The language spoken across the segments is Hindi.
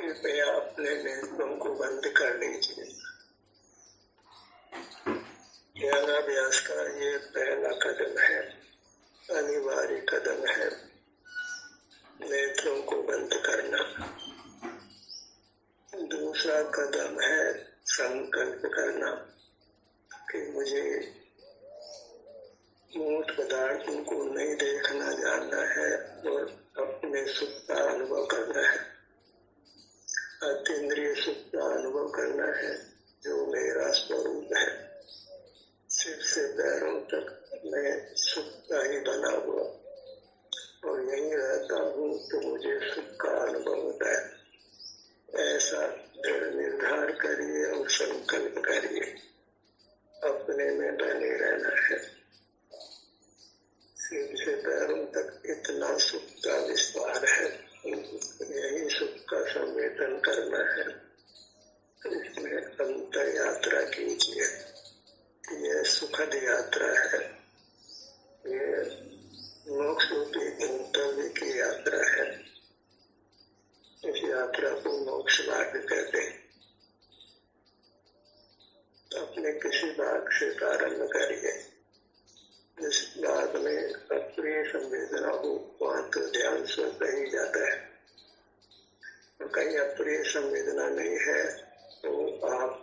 कृपया अपने नेत्रों को बंद कर लीजिए। ध्यानाभ्यास का ये पहला कदम है, अनिवार्य कदम है, नेत्रों को बंद करना। दूसरा कदम है संकल्प करना कि मुझे मूर्त पदार्थों को नहीं देखना, जानना है और अपने सुख का अनुभव करना है, अतीन्द्रिय सुख का अनुभव करना है जो मेरा स्वरूप है। सिर से पैरों तक मैं सुख का ही बना हुआ और यहीं रहता हूँ, तो मुझे सुख का अनुभव होता है। ऐसा दृढ़ निर्धार करिए और संकल्प करिए, अपने में बने रहना है। सिर से पैरों तक इतना सुख का विस्तार है, यही सुख का संवेदन करना है। इसमें अंतर यात्रा कीजिए। यह सुखद यात्रा है, यह मोक्ष रूपी गंतव्य की यात्रा है। इस यात्रा को मोक्ष मार्ग कहते हैं। अपने किसी भाग से प्रारंभ करिए। जिस भाग में अप्रिय संवेदना हो वहां तो ध्यान स्वतः ही जाता है, और कहीं अप्रिय संवेदना नहीं है तो आप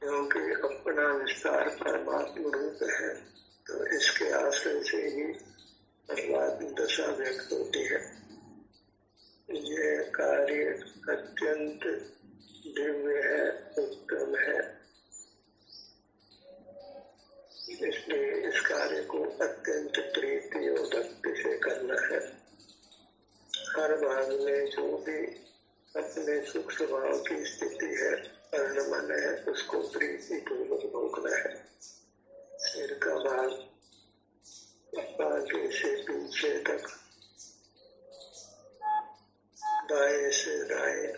क्योंकि अपना विस्तार परमात्म रूप है, तो इसके आश्रय से ही परमात्म दशा व्यक्त होती है। यह कार्य अत्यंत दिव्य है, उत्तम है, इसलिए इस कार्य को अत्यंत प्रीति और भक्ति से करना है। हर भाग में जो भी अपने सुख स्वभाव की स्थिति है, मन है, उसको प्रीति पूर्वक भोगना है। सिर का भाग आगे से पीछे तक, बाएं से दाएं,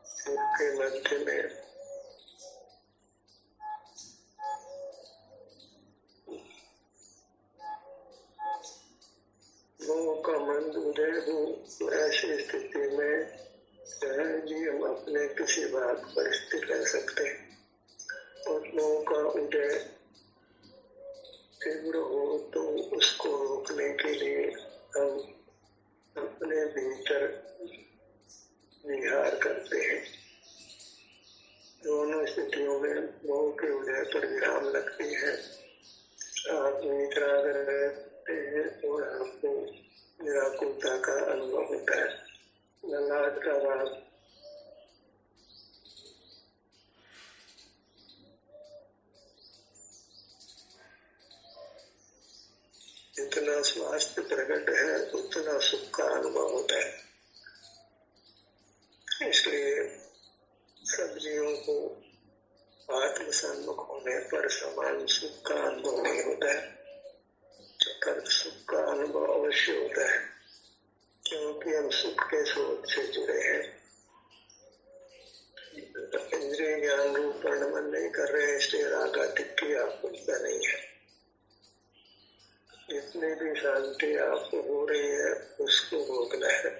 सिर के मध्य में मोह का मंद उदय हो, तो ऐसी स्थिति में सहज ही हम अपने किसी भाग पर स्थिर रह सकते हैं। और मोह का उदय तीव्र हो तो उसको रोकने के लिए हम अपने भीतर विहार करते हैं। दोनों स्थितियों में मोह के उदय पर विराम लगती है। आप निद्रागर रहते हैं और आपको निराकुरता का अनुभव होता है। ललाट का भाग जितना स्वास्थ्य प्रकट है उतना सुख का अनुभव होता है। इसलिए सब जीवों को आत्म सम्मुख होने पर समान सुख का अनुभव नहीं होता है, पर सुख का अनुभव अवश्य होता है, क्योंकि हम सुख के स्रोत से जुड़े हैं। इंद्रिय ज्ञान रूप वर्णन नहीं कर रहे हैं, इसलिए राग आदि आपत्ति नहीं है। जितनी भी शांति आपको हो रही है उसको भोगना है,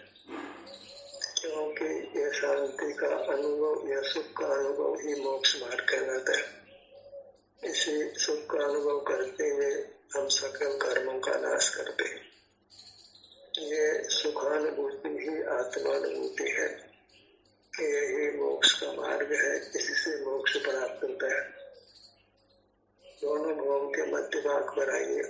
क्योंकि यह शांति का अनुभव या सुख का अनुभव ही मोक्ष मार्ग कहलाता है। इसी सुख का अनुभव करते हुए हम सकल कर्मों का नाश करते हैं। ये सुखानुभूति ही आत्मानुभूति है, यही मोक्ष का मार्ग है, इससे मोक्ष प्राप्त होता है। दोनों भोग के मध्य भाग पर आइए।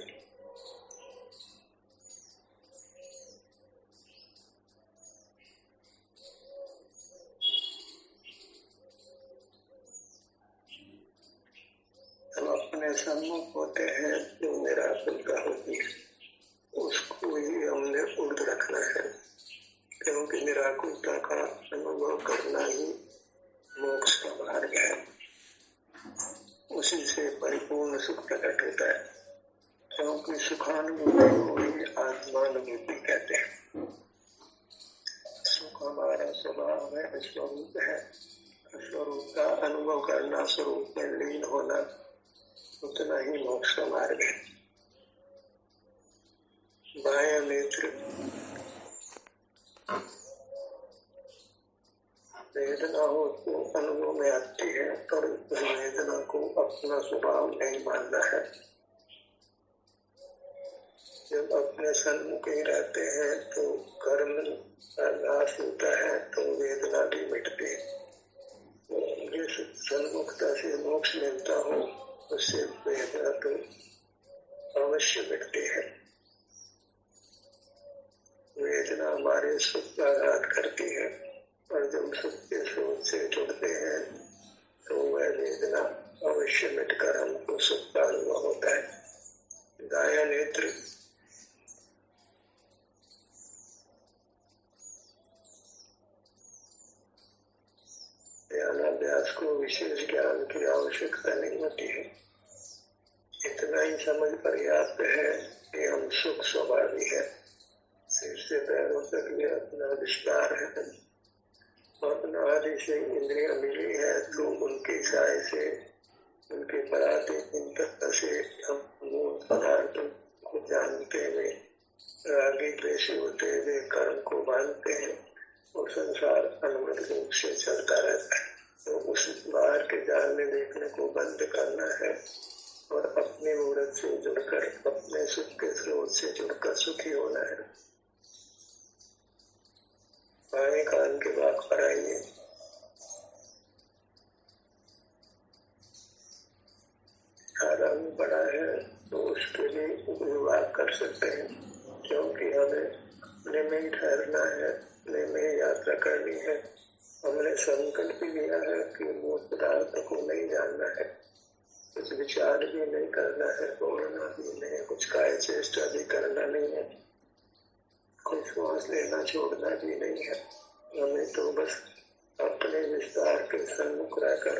हम अपने सम्मुख होते हैं जो निराकुलता होती है, उसको ही हमने उर्ध रखना है, क्योंकि निराकुलता का अनुभव करना ही मोक्ष का मार्ग है। उसी से परिपूर्ण सुख प्रकट होता है, क्योंकि सुखानुभूति को ही अनुभूति कहते हैं। सुख हमारा स्वभाव है, स्वरूप है। स्वरूप का अनुभव करना, स्वरूप में लीन होना, उतना ही मोक्ष का मार्ग है। बाह्य नेत्र वेदना हो तो अनुभव में आती है, पर उस वेदना को अपना स्वभाव नहीं मानना है। जब अपने सन्मुख ही रहते हैं तो कर्म का नाश होता है, तो वेदना भी मिटती है। जिस सन्मुखता से मोक्ष मिलता हो, उससे वेदना तो अवश्य मिटती है। वेदना हमारे सुख का आघात करती है, और जब सुख के स्रोत से जुड़ते हैं तो वह वेदना अवश्य मिटकर हमको सुख का अनुभव होता है। दाया नेत्र ध्यानाभ्यास को विशेष ज्ञान की आवश्यकता नहीं होती है। इतना ही समझ पर्याप्त है कि हम सुख स्वभावी है। सिर से पैरों तक यह अपना विस्तार है। अपना आदि से इंद्रिया मिली है तो उनके साय से, उनके पराधीनता से हम मूल पदार्थ को जानते हुए रागी द्वेषी होते हुए कर्म को बांधते हैं और संसार अनुमत रूप से चलता रहता है। तो उस बाहर के जाल में देखने को बंद करना है और अपने मूर्त से जुड़कर, अपने सुख के स्रोत से जुड़कर सुखी होना है। बाएं कान के भाग पर आइए। आराम बड़ा है तो उसके लिए विवाह कर सकते हैं, क्योंकि हमें अपने में ही ठहरना है, अपने में ही यात्रा करनी है। हमने संकल्प लिया है कि मूल पदार्थ को नहीं जानना है, कुछ विचार भी नहीं करना है, बोलना भी नहीं, कुछ काय चेष्टा भी करना नहीं है, कोई श्वास लेना छोड़ना भी नहीं है। हमें तो बस अपने विस्तार के सन्मुख रहकर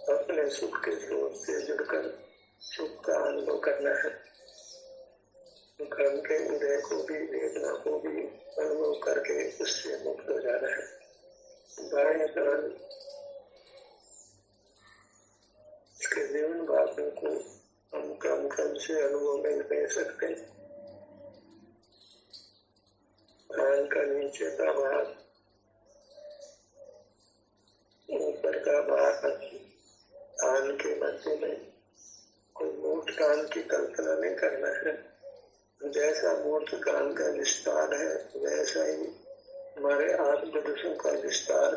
अपने सुख के स्रोत से जुड़कर सुख का अनुभव करना है। कर्म के उदय को भी, वेदना को भी अनुभव करके उससे मुक्त हो जाना है। बाह्य कान इसके जीवन भावों को हम क्रम से अनुभव में ले सकते हैं। कान का नीचे का भाग, ऊपर का भाग, कान के मध्य में कोई मूर्त कान की कल्पना नहीं करना है। जैसा मूर्त कान का विस्तार है, वैसा ही हमारे आत्मदर्शन का विस्तार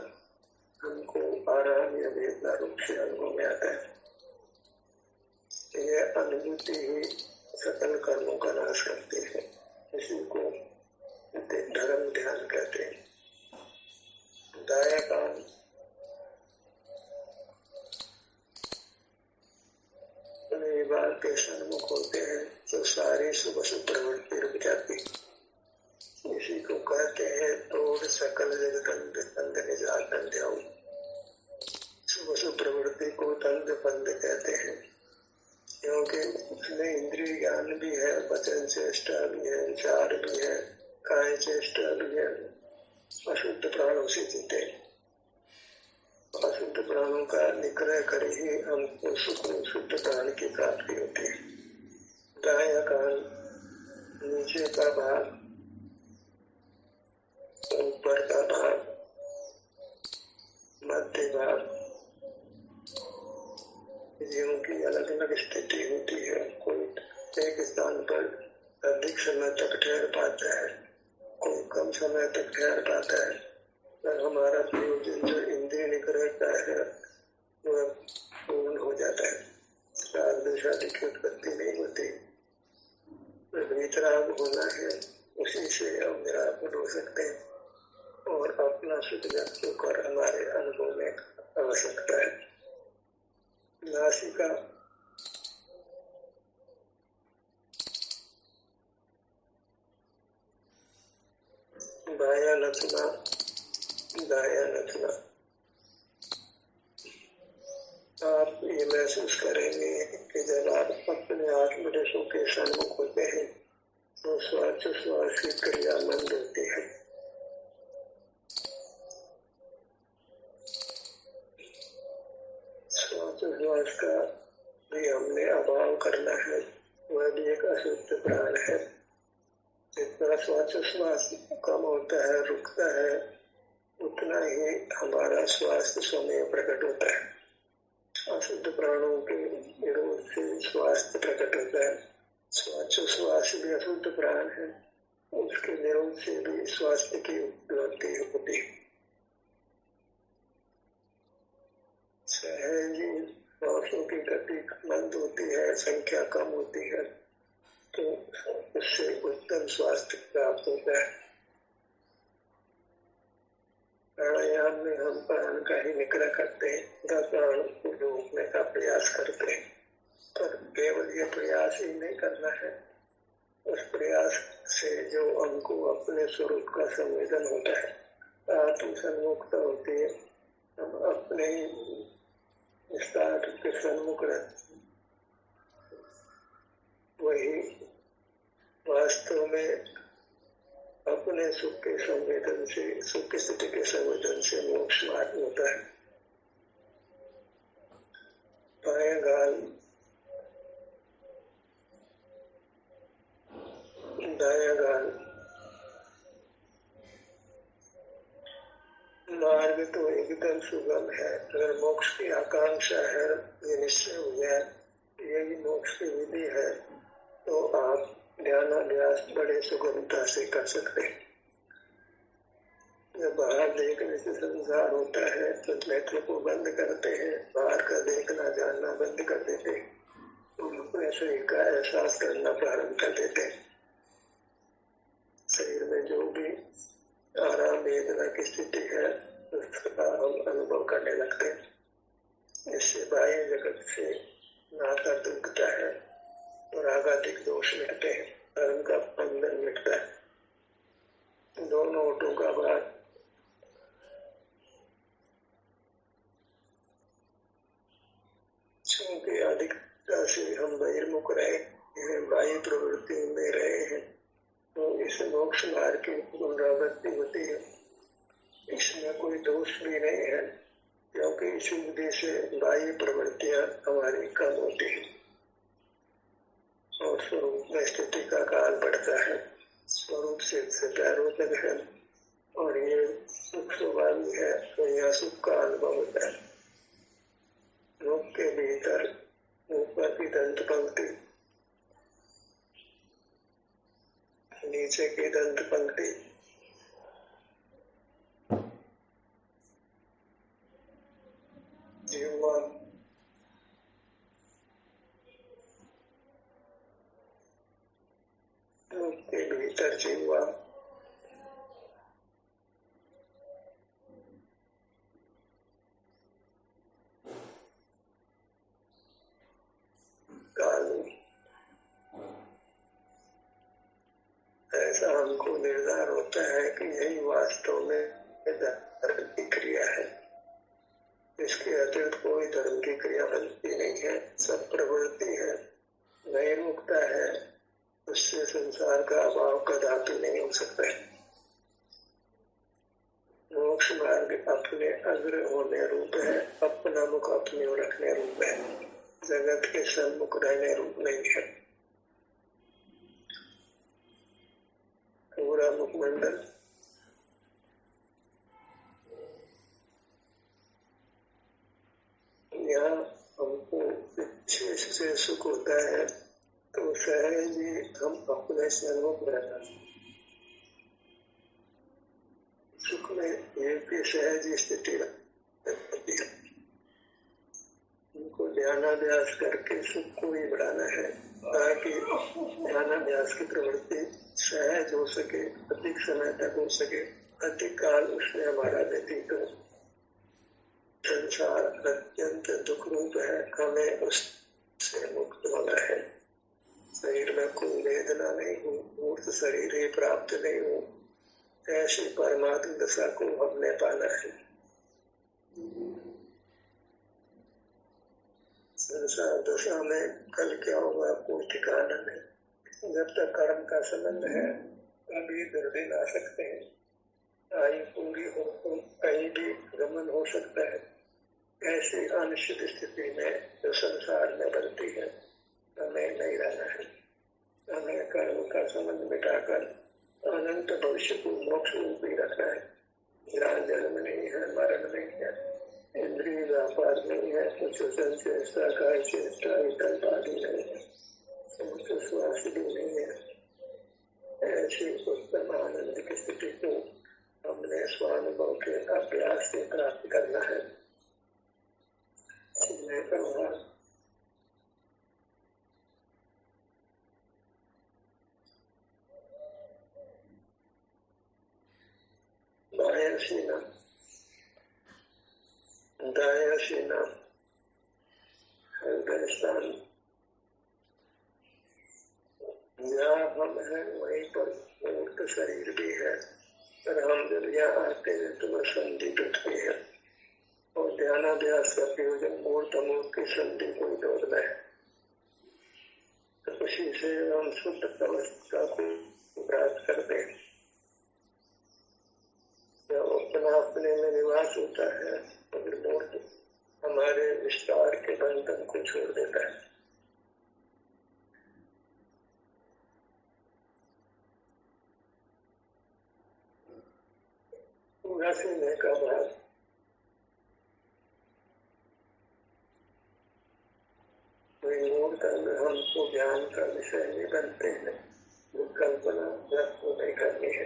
हमको आराम या वेदना रूप से अनुभव में आता है। यह अनुभूति ही सकल कर्मों का नाश करती है। इसी को धर्म ध्यान कहते हैं। दाया कान बाल के सन्मुख होते हैं तो सारी शुभ प्रवृत्ति रुक जाती। इसी को कहते हैं तोड़ सकल जगदंध बंध निजात ध्यान। शुभ प्रवृत्ति को दंड बंध कहते हैं, क्योंकि उसमें इंद्रिय ज्ञान भी है, वचन चेष्टा भी है, विचार भी है, काय चेष्टा भी है। अशुद्ध प्राणों से जीते, अशुद्ध प्राणों का निग्रह कर ही हमको सुख शुद्ध प्राण की प्राप्ति होती है। दाया कान, नीचे का भाग, ऊपर का भाग, मध्य भाग, जीवों की अलग अलग स्थिति होती है। कोई एक स्थान पर अधिक समय तक ठहर पाता है, कोई कम समय तक ठहर पाता है। पर हमारा प्रयोजन जो इंद्रिय निग्रह का है वह पूर्ण हो जाता है। राग द्वेष आदि की उत्पत्ति नहीं होती। वितराग होना है, उसी से हम निराकुल हो सकते हैं और अपना सुख व्यक्त होकर हमारे अनुभव में आ सकता है। नासिका बाया नथना, दाया नथना। आप ये महसूस करेंगे कि जब आप अपने आत्मदर्शों के सन्मुख होते हैं तो श्वासोच्छ्वास की क्रिया मंद होती है। श्वासोच्छ्वास का भी हमने अभाव करना है, वह भी एक अशुद्ध प्राण है। जितना श्वासोच्छ्वास कम होता है, रुकता है, उतना ही हमारा स्वास्थ्य समय प्रकट होता है। अशुद्ध प्राणों के विरोध से स्वास्थ्य प्रकट होता है। श्वासोच्छ्वास भी अशुद्ध प्राण है, उसके विरोध से भी स्वास्थ्य की उपलब्धि होती है। सहज श्वासों की गति मंद होती है, संख्या कम होती है, तो उससे उत्तम स्वास्थ्य प्राप्त होता है। प्राणायाम में हम प्राण का ही निग्रह करते हैं, प्राण को रोकने का प्रयास करते हैं, पर केवल ये प्रयास ही नहीं करना है। उस प्रयास से जो हमको अपने स्वरूप का संवेदन होता है, आत्म सन्मुखता होती है, हम अपने ही विस्तार के सन्मुख रहते, वही वास्तव में अपने सुख के संवेदन से, सुख की स्थिति के संवेदन से मोक्ष मार्ग होता है। बाएं गाल दायां गाल, मार्ग तो एकदम सुगम है। अगर मोक्ष की आकांक्षा है, ये निश्चय हो जाए यही मोक्ष की विधि है, तो आप ध्यानाभ्यास बड़े सुगमता से कर सकते हैं। जब बाहर देखने से संसार होता है तो नेत्र को बंद करते हैं, बाहर का देखना जानना बंद कर देते हैं, तो अपने शरीर का एहसास करना प्रारंभ कर देते हैं। शरीर में जो भी आराम वेदना की स्थिति है, उसका हम अनुभव करने लगते हैं। इससे बाह्य जगत से नाता टूटता है और आघातिक दोष मिटते हैं, धर्म का बंधन मिटता है। दोनों ओटों का भार क्योंकि अधिकता से हम बहिर्मुख रहे हैं, बाह्य प्रवृत्ति में रहे हैं, तो इस मोक्ष मार्ग की पुनरावृत्ति होती है। इसमें कोई दोष भी नहीं है, क्योंकि इस विधि से बाह्य प्रवृत्तियां हमारी कम होती है और स्वरूप में स्थिति का काल बढ़ता है। स्वरूप से प्यारोदक है और ये सुख स्वाभाविक है, तो यह सुख का अनुभव होता है। मुख के भीतर ऊपर की दंत पंक्ति, नीचे की दंत पंक्ति, जिह्वा, मुख के भीतर जिह्वा, कालू, ऐसा हमको निर्धार होता है कि यही वास्तव में धर्म की क्रिया है। इसके अतिरिक्त कोई धर्म की क्रिया बनती नहीं है, सब प्रवृत्ति है, नहीं मुक्ता है, उससे संसार का अभाव कदापि नहीं हो सकता है। मोक्ष मार्ग अपने अग्र होने रूप है, अपना मुख अपने ओर रखने रूप है, जगत के सम्मुख रहने रूप नहीं है। पूरा मुखमंडल यहाँ हमको विशेष से सुख होता है, तो सहज ही हम अपने सन्मुख रहना। सुख में एक भी सहज स्थिति रहती है। उनको ध्यानाभ्यास करके सुख को ही बढ़ाना है, ताकि ध्यानाभ्यास की प्रवृत्ति सहज हो सके, अधिक समय तक हो सके, अधिक काल उसमें हमारा व्यतीत हो। संसार अत्यंत दुख रूप है, हमें उससे मुक्त होना है। शरीर में कोई वेदना नहीं हो, मूर्त शरीर ही प्राप्त नहीं हो, ऐसी परमात्म दशा को हमने पाना है। संसार दशा में कल क्या होगा कोई ठिकाना नहीं, जब तक कर्म का संबंध है तभी दृढ़ ला सकते हैं। आयु पूरी हो तो कहीं भी गमन हो सकता है। ऐसी अनिश्चित स्थिति में जो संसार में बनती है, हमें नहीं रहना है। हमें कर्म का संबंध मिटाकर अनंत भविष्य को मोक्ष रूप ही रखना है। जहाँ जन्म नहीं है, मरण नहीं है, इंद्रिय व्यापार नहीं है, कुछ चेष्टा का चेष्टा आदि नहीं है, समुद्र श्वास भी नहीं है। ऐसी उत्तम आनंद की स्थिति को हमने स्वानुभव के अभ्यास से प्राप्त करना है। मैं कहूँगा बाह्य सीना, दाया सीना, हृदय स्थान, जहाँ हम हैं वहीं पर मूर्त शरीर भी है। पर हम जब यहाँ आते हैं तो वह संधि टूटती है और ध्यानाभ्यास का प्रयोजन मूर्त अमूर्त की संधि को जोड़ना है। तो उसी से हम शुद्ध अवस्था को प्राप्त करते हैं। जब अपना अपने में निवास होता है तो फिर मूर्त हमारे विस्तार के बंधन को छोड़ देता है। पूरा सीने का भाग मूर्त हमको ज्ञान का विषय नहीं बनते हैं। वो कल्पना व्यक्त नहीं करनी है।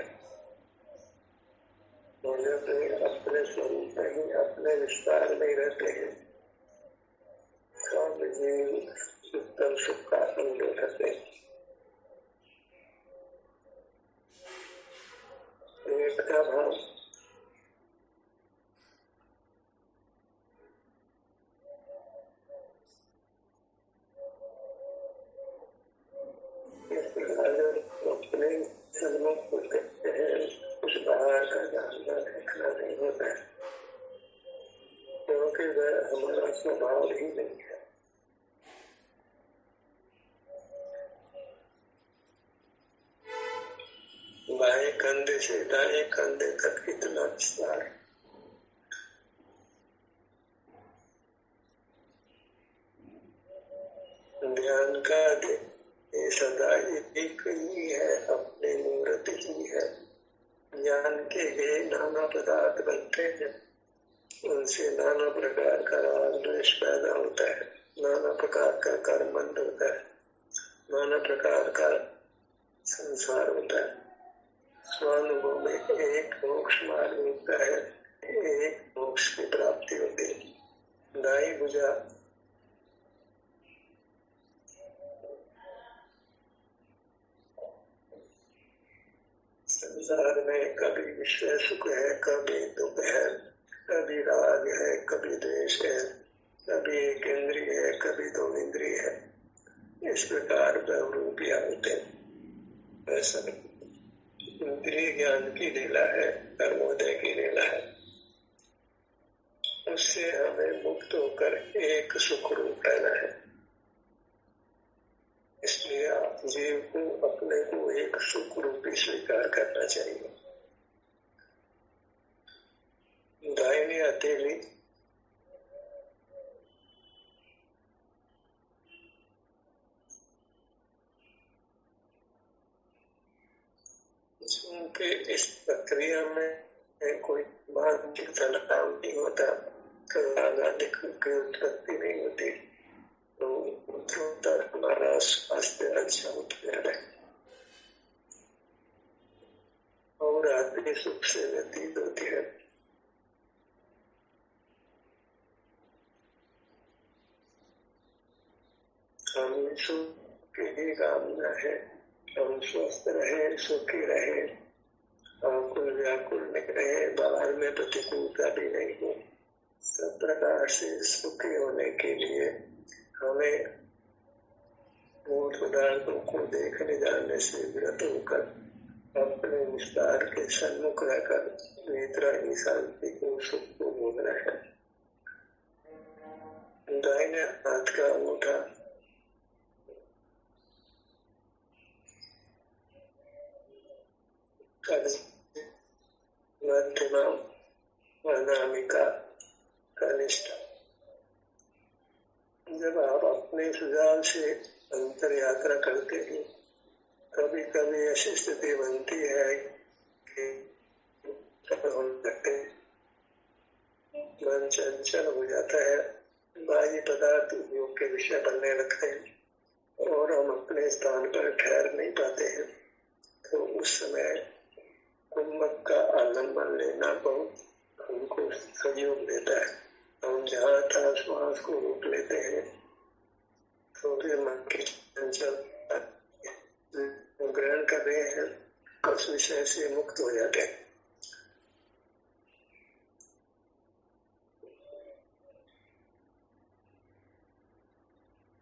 जब अपने स्वरूप में ही अपने विस्तार में रहते हैं, सब जीव उत्तम सुख का अनुभव करते हैं। एक का भाव अपने सन्मुख को देखते हैं, कुछ बाहर का जानना देखना नहीं होता है, क्योंकि वह हमारा स्वभाव ही नहीं है। बाएं कंधे से दाएं कंधे तक इतना विस्तार, ध्यान का ये सदा एक ही है, अपने मूर्त ही है। ज्ञान के लिए नाना पदार्थ बनते हैं, उनसे नाना प्रकार का राग द्वेष पैदा होता है, नाना प्रकार का कर्म बंध होता है, नाना प्रकार का संसार होता है। स्वानुभव में एक मोक्ष मार्ग होता है, एक मोक्ष की प्राप्ति होती है। दाई भुजा संसार में कभी विषय सुख है, कभी दुख है, कभी राग है, कभी द्वेष है, कभी एक इंद्रिय है, कभी दो इंद्रिय है। इस प्रकार बहुरूपिया होते हैं। ऐसा इंद्रिय ज्ञान की लीला है, कर्मोदय की लीला है। उससे हमें मुक्त होकर एक सुख रूप रहना है। इसलिए आप जीव को अपने को एक सुख रूपी स्वीकार करना चाहिए। दाहिनी हथेली क्योंकि इस प्रक्रिया में कोई मानसिक तनाव नहीं होता, रागाधिक की उत्पत्ति नहीं होती, तो हमारा स्वास्थ्य अच्छा होता है और आदमी सुख से व्यतीत होती है। हम सुख की कामना है, हम स्वस्थ रहे, सुखी रहे, आकुल व्याकुल नहीं रहे, बाहर में प्रतिकूलता भी नहीं हो। सब प्रकार से सुखी होने के लिए हमें मूल पदार्थों को देखने जाने से विरत होकर अपने विस्तार के सन्मुख रहकर नेत्राही शांति को सुख को भोगना है। दाहिने हाथ का अंगूठा मध्यमा, अनामिका, कनिष्ठ। जब आप अपने सुझाव से अंतर यात्रा करते हैं, कभी कभी ऐसी स्थिति बनती है कि मन चंचल हो जाता है, बाह्य पदार्थ उपयोग के विषय बनने लगते हैं और हम अपने स्थान पर ठहर नहीं पाते हैं। तो उस समय कुंभक का आलम्बन लेना बहुत हमको सहयोग देता है। हम जहाँ तहाँ श्वास को रोक लेते हैं तो फिर मन की चंचल ग्रहण कर रहे हैं, उस विषय से मुक्त हो जाते हैं।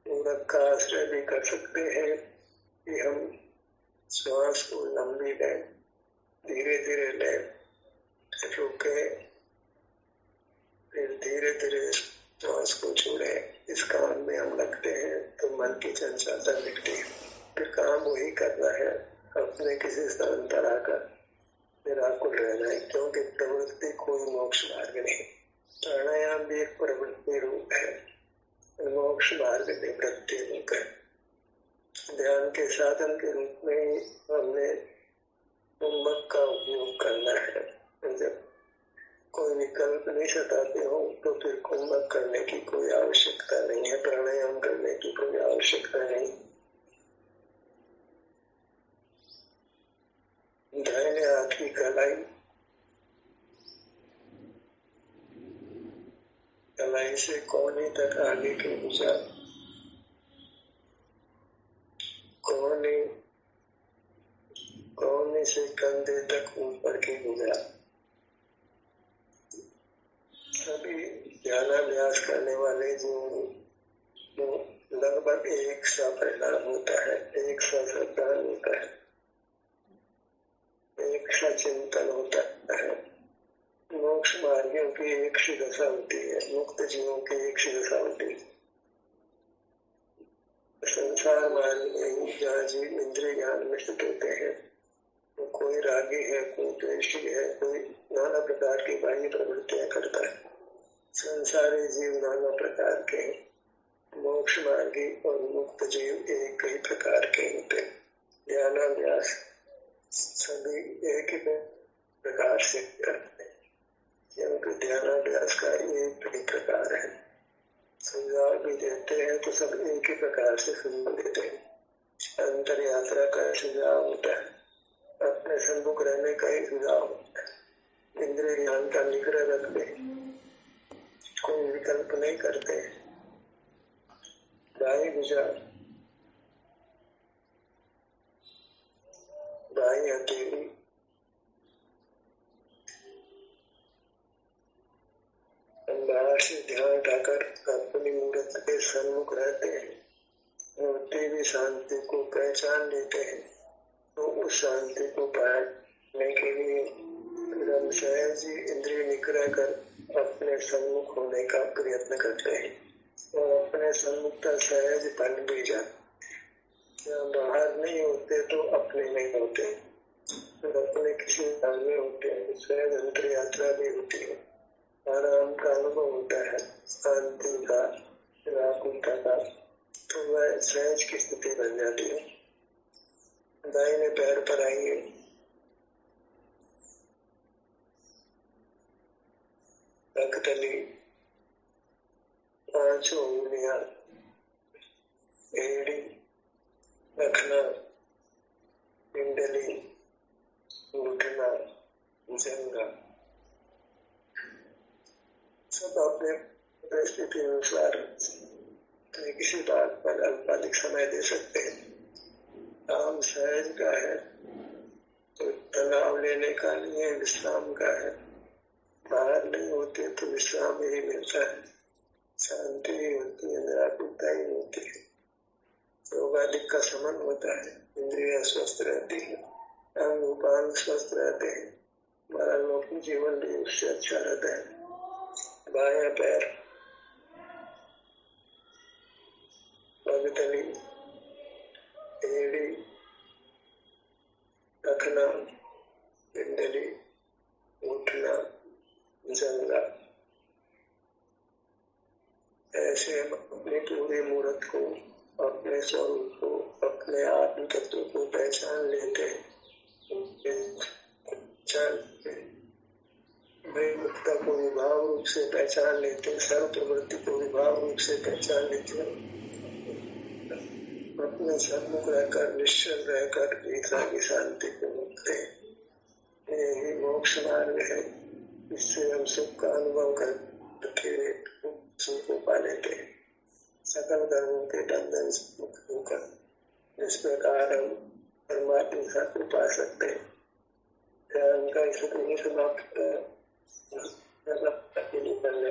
पूरक का आश्रय भी कर सकते हैं कि हम श्वास को लंबी लें, धीरे धीरे लें, रोके, फिर धीरे धीरे श्वास को छोड़ें। इस काम में हम लगते हैं तो मन की चंचलता मिटती है। फिर काम वही करना है, अपने किसी स्थान पर आकर निराकुल रहना है, क्योंकि प्रवृत्ति कोई मोक्ष मार्ग नहीं। प्राणायाम भी एक प्रवृत्ति रूप है, मोक्ष मार्ग निवृत्ति रूप है। ध्यान के साधन के रूप में हमने कुंभक का उपयोग करना है। जब कोई विकल्प नहीं सताते हो तो फिर कुंभक करने की कोई आवश्यकता नहीं है, प्राणायाम करने की कोई आवश्यकता नहीं। दाहिने हाथ की कलाई, कलाई से कोहनी तक आगे की भुजा, कोहनी से कंधे तक ऊपर की भुजा। सभी ध्यानाभ्यास करने वाले जो लगभग एक सा परिणाम होता है, एक सा श्रद्धान होता है, एक सा चिंतन होता है। मोक्ष मार्गियों की एक सी दशा होती है, मुक्त जीवों की एक सी दशा होती है। संसार मार्ग में ही जहाँ जीव इंद्रिय ज्ञान में स्थित होते हैं, तो कोई रागी है, कोई द्वेषी है, कोई नाना प्रकार की बाह्य प्रवृत्तियां करता है। संसारी जीव नाना प्रकार के, मोक्ष मार्गी और मुक्त जीव एक ही प्रकार के होते। ध्यानाभ्यास सभी एक ही प्रकार से करते हैं, क्योंकि ध्यानाभ्यास का एक ही प्रकार है। सुझाव भी देते हैं तो सब एक ही प्रकार से सुझाव देते हैं। अंतर यात्रा का सुझाव होता है, अपने सम्मुख रहने का ही सुझाव होता है। इंद्रिय ज्ञान का निग्रह रखते हैं, कोई विकल्प नहीं करते। बाई भुजा, बाई हथेली, बाहर से ध्यान उठाकर अपनी मूर्त के सम्मुख रहते हैं और देवी शांति को पहचान लेते हैं। तो उस शांति को पाने के लिए हम सहज इंद्रिय निग्रह कर अपने सम्मुख होने का प्रयत्न करते हैं और अपने सम्मुखता सहज बन भी जाते। बाहर नहीं होते तो अपने नहीं होते, तो अपने किसी काम में होते हैं, सहज अंतर यात्रा भी होती है, आराम का अनुभव होता है, शांति का, व्याकुलता का, तो वह सहज की स्थिति बन जाती है। दाहिने पैर पर आएंगे, रखतली, पांचों उंगलियां, एड़ी, रखना, पिंडली, घुटना, जंघा, सब अपने स्थिति अनुसार किसी बात पर अल्पाधिक समय दे सकते हैं। काम सहज का है तो तनाव लेने का नहीं है, विश्राम का है। बाहर नहीं होते तो विश्राम ही मिलता है, शांति ही होती है, निराकुलता ही होती है, रोगादिक का शमन होता है, इंद्रियां स्वस्थ रहती है, अंग उपांग स्वस्थ रहते हैं, हमारा लौकिक जीवन भी उससे अच्छा रहता है। बायां पैर, पगतली, एड़ी, रखना, पिंडली, उठना, जलना, ऐसे हम अपने पूरे मूर्त को, अपने स्वरूप को, अपने आत्म तत्व को पहचान लेते हैं। मुक्ता को विभाव रूप से पहचान लेते हैं, सर्व प्रवृत्ति को विभाव रूप से पहचान लेते हैं। अपने सम्मुख रहकर, निश्चल रहकर ईसा की शांति को मुक्ते हैं। यही मोक्ष मार्ग है। इससे हम सुख का अनुभव करके सुख को पा लेते हैं, सकल कर्मों के बंधन से मुक्त होकर। इस प्रकार हम परमात्मा को पा सकते हैं। ध्यान का इसको समाप्त कर निकलने